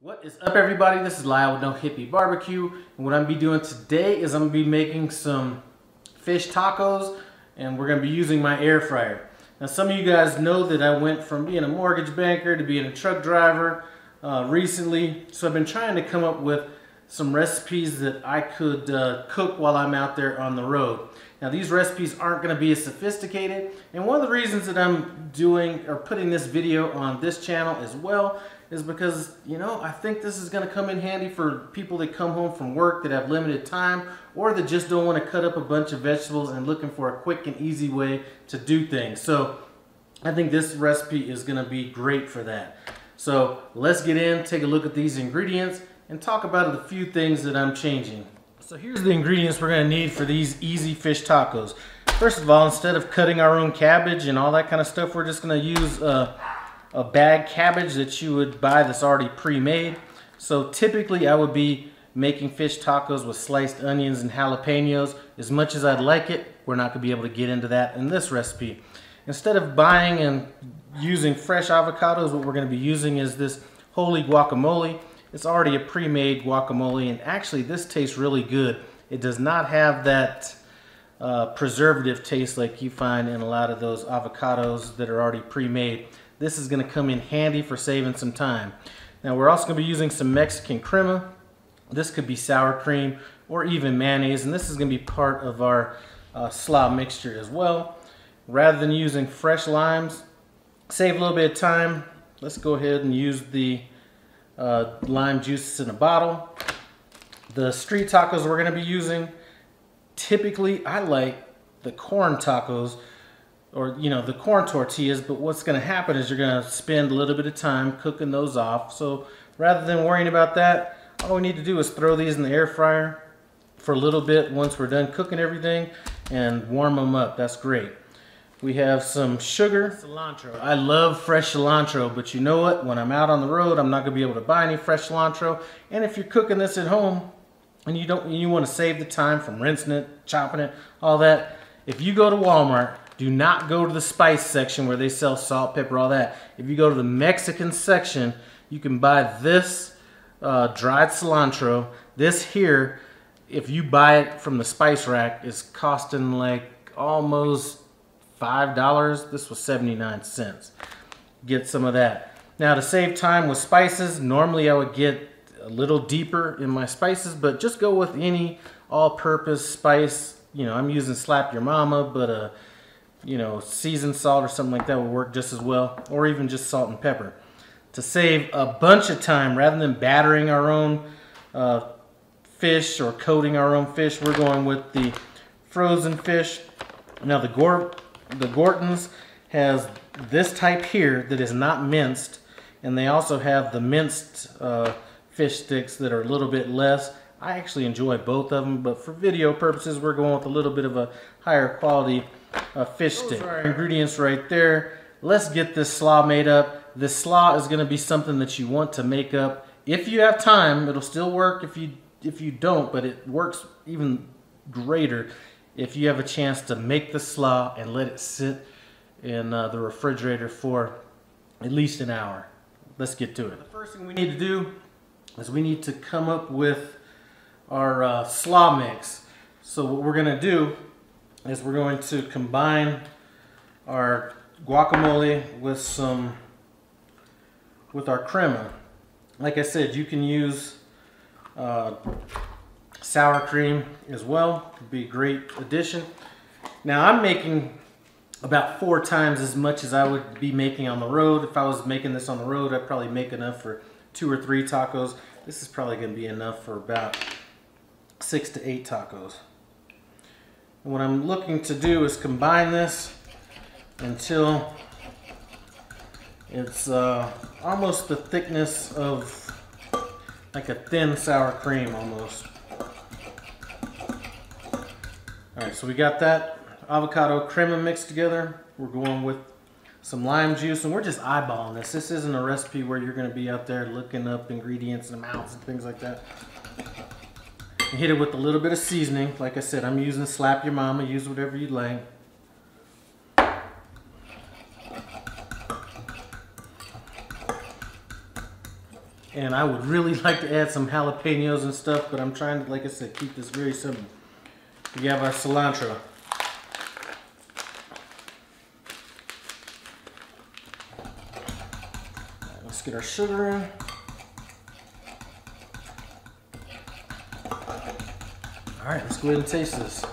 What is up, everybody? This is Lyle with No Hippie Barbecue, and what I'm gonna be doing today is I'm gonna be making some fish tacos, and we're gonna be using my air fryer. Now, some of you guys know that I went from being a mortgage banker to being a truck driver recently, so I've been trying to come up with some recipes that I could cook while I'm out there on the road. Now, these recipes aren't going to be as sophisticated, and one of the reasons that I'm doing or putting this video on this channel as well is because, you know, I think this is going to come in handy for people that come home from work that have limited time, or that just don't want to cut up a bunch of vegetables and looking for a quick and easy way to do things. So I think this recipe is going to be great for that. So let's get in, take a look at these ingredients, and talk about a few things that I'm changing. So here's the ingredients we're going to need for these easy fish tacos. First of all, instead of cutting our own cabbage and all that kind of stuff, we're just going to use a bag cabbage that you would buy that's already pre-made. So typically I would be making fish tacos with sliced onions and jalapenos. As much as I'd like it, we're not going to be able to get into that in this recipe. Instead of buying and using fresh avocados, what we're going to be using is this holy guacamole. It's already a pre-made guacamole, and actually this tastes really good. It does not have that preservative taste like you find in a lot of those avocados that are already pre-made. This is going to come in handy for saving some time. Now, we're also going to be using some Mexican crema. This could be sour cream or even mayonnaise, and this is going to be part of our slaw mixture as well. Rather than using fresh limes, save a little bit of time, let's go ahead and use the lime juices in a bottle. The street tacos we're going to be using, typically I like the corn tacos, or the corn tortillas, but what's going to happen is you're going to spend a little bit of time cooking those off. So rather than worrying about that, all we need to do is throw these in the air fryer for a little bit once we're done cooking everything and warm them up. That's great. We have some sugar, cilantro. I love fresh cilantro, but you know what? When I'm out on the road, I'm not going to be able to buy any fresh cilantro. And if you're cooking this at home and you want to save the time from rinsing it, chopping it, all that, if you go to Walmart, do not go to the spice section where they sell salt, pepper, all that. If you go to the Mexican section, you can buy this dried cilantro. This here, if you buy it from the spice rack, is costing like almost $5. This was 79 cents. Get some of that. Now, to save time with spices, normally I would get a little deeper in my spices, but just go with any all-purpose spice. I'm using Slap Your Mama, but seasoned salt or something like that will work just as well, or even just salt and pepper. To save a bunch of time, rather than battering our own fish or coating our own fish, we're going with the frozen fish. Now, the Gorton's has this type here that is not minced, and they also have the minced fish sticks that are a little bit less. I actually enjoy both of them, but for video purposes, we're going with a little bit of a higher quality fish stick. Those are our ingredients right there. Let's get this slaw made up. This slaw is going to be something that you want to make up. If you have time, it'll still work if you don't, but it works even greater if you have a chance to make the slaw and let it sit in the refrigerator for at least an hour. Let's get to it. The first thing we need to do is we need to come up with our slaw mix. So what we're going to do is we're going to combine our guacamole with our crema. Like I said, you can use sour cream as well. It'd be a great addition. Now, I'm making about 4 times as much as I would be making on the road. If I was making this on the road, I'd probably make enough for 2 or 3 tacos. This is probably going to be enough for about 6 to 8 tacos. And what I'm looking to do is combine this until it's almost the thickness of like a thin sour cream almost. Alright, so we got that avocado crema mixed together. We're going with some lime juice, and we're just eyeballing this. This isn't a recipe where you're going to be out there looking up ingredients and amounts and things like that. And hit it with a little bit of seasoning. Like I said, I'm using Slap Your Mama. Use whatever you'd like. And I would really like to add some jalapenos and stuff, but I'm trying to, like I said, keep this very simple. We have our cilantro. Let's get our sugar in. All right, let's go ahead and taste this.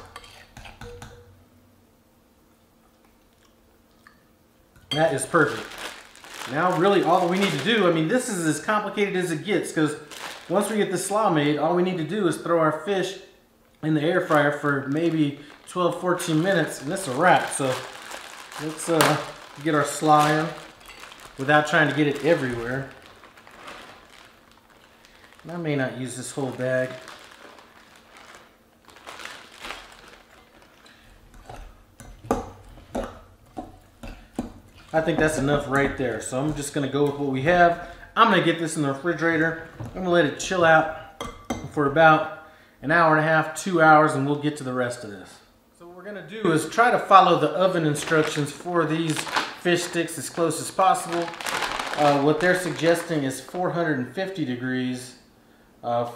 That is perfect. Now really all we need to do, I mean, this is as complicated as it gets, because once we get the slaw made, all we need to do is throw our fish in the air fryer for maybe 12-14 minutes, and that's a wrap. So let's get our slaw in without trying to get it everywhere. And I may not use this whole bag. I think that's enough right there. So I'm just gonna go with what we have. I'm gonna get this in the refrigerator. I'm gonna let it chill out for about an hour and a half, 2 hours, and we'll get to the rest of this. So what we're gonna do is try to follow the oven instructions for these fish sticks as close as possible. What they're suggesting is 450 degrees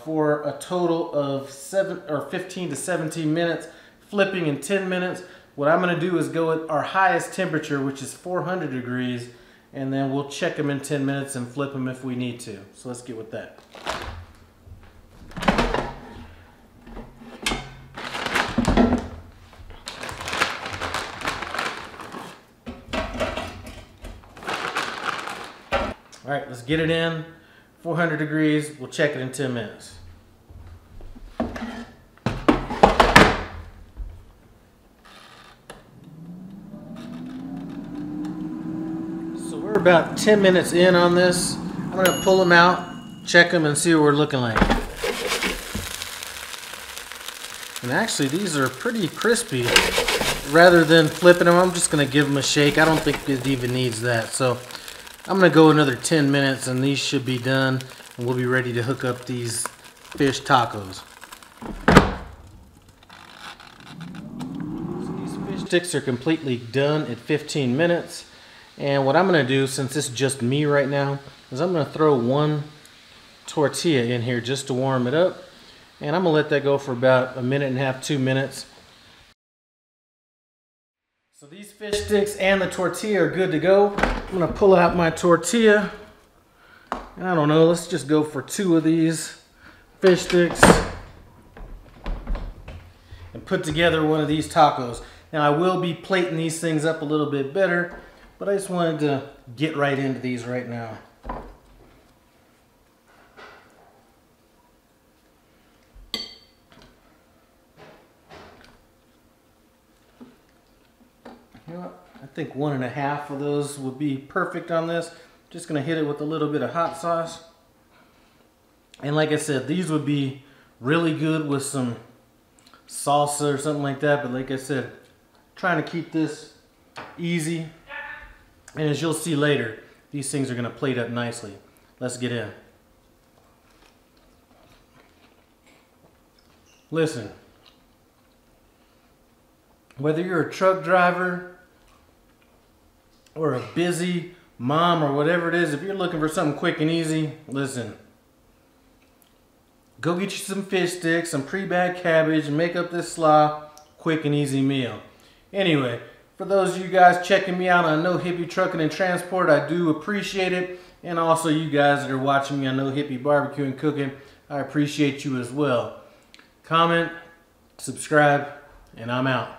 for a total of 15 to 17 minutes, flipping in 10 minutes. What I'm going to do is go with our highest temperature, which is 400 degrees, and then we'll check them in 10 minutes and flip them if we need to. So let's get with that. All right, let's get it in. 400 degrees, we'll check it in 10 minutes. We're about 10 minutes in on this. I'm going to pull them out, check them, and see what we're looking like. And actually, these are pretty crispy. Rather than flipping them, I'm just going to give them a shake. I don't think it even needs that. So I'm going to go another 10 minutes, and these should be done, and we'll be ready to hook up these fish tacos. So these fish sticks are completely done at 15 minutes. And what I'm going to do, since it's just me right now, is I'm going to throw one tortilla in here just to warm it up. And I'm going to let that go for about a minute and a half, 2 minutes. So these fish sticks and the tortilla are good to go. I'm going to pull out my tortilla. And I don't know, let's just go for 2 of these fish sticks and put together one of these tacos. Now I will be plating these things up a little bit better, but I just wanted to get right into these right now. You know what? I think 1.5 of those would be perfect on this. Just gonna hit it with a little bit of hot sauce. And like I said, these would be really good with some salsa or something like that. But like I said, trying to keep this easy. And as you'll see later, these things are going to plate up nicely. Let's get in. Listen, whether you're a truck driver or a busy mom or whatever it is, if you're looking for something quick and easy, listen. Go get you some fish sticks, some pre-bagged cabbage, and make up this slaw quick and easy meal. Anyway, for those of you guys checking me out on No Hippie Trucking and Transport, I do appreciate it. And also you guys that are watching me on No Hippie Barbecue and Cooking, I appreciate you as well. Comment, subscribe, and I'm out.